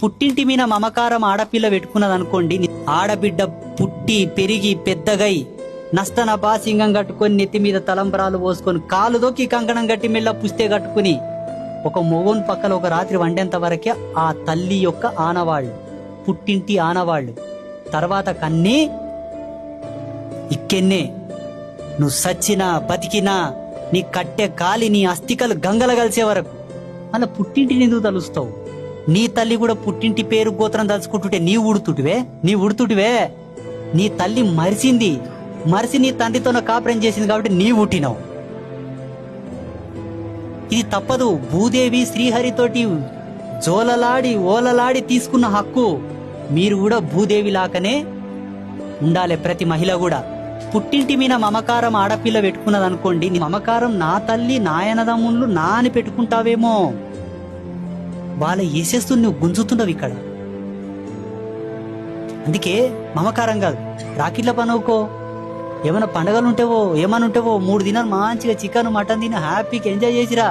పుట్టింటి మీద మమకారం ఆడపిల్ల పెట్టుకున్నది అనుకోండి, ఆడబిడ్డ పుట్టి పెరిగి పెద్దగై నస్తన బాసింగం కట్టుకొని నెత్తి మీద తలంబరాలు పోసుకొని కాలు దొక్కి కంకణం గట్టి మెల్ల పుస్తే కట్టుకుని ఒక మొగోన్ పక్కన ఒక రాత్రి వండేంత వరకే ఆ తల్లి యొక్క ఆనవాళ్ళు, పుట్టింటి ఆనవాళ్ళు. తర్వాత కన్నీ ఇక్కెన్నే నువ్వు సచ్చినా బతికినా నీ కట్టె కాలి నీ అస్థికలు గంగల కలిసే వరకు మళ్ళా పుట్టింటిని ఎందుకు తలుస్తావు? నీ తల్లి కూడా పుట్టింటి పేరు గోత్రం తలుచుకుంటుంటే నీ ఉడుతుటివే. నీ తల్లి మరిసి నీ తండ్రితో కాపురం చేసింది కాబట్టి నీ పుట్టినావు. ఇది తప్పదు. భూదేవి శ్రీహరితోటి ఓలలాడి తీసుకున్న హక్కు. మీరు కూడా భూదేవి లాకనే ఉండాలి. ప్రతి మహిళ కూడా పుట్టింటి మీద మమకారం ఆడపిల్ల పెట్టుకున్నది అనుకోండి, నీ మమకారం నా తల్లి నాయనదమ్ముళ్ళు నా అని పెట్టుకుంటావేమో, వాళ్ళ వేసేస్తూ నువ్వు గుంజుతున్నావు ఇక్కడ. అందుకే మమకారం కాదు, రాకిట్ల పనుకో. ఏమైనా పండగలు ఉంటేవో ఏమైనా ఉంటేవో 3 దినాలు మంచిగా చికెన్ మటన్ తిని హ్యాపీగా ఎంజాయ్ చేసిరా.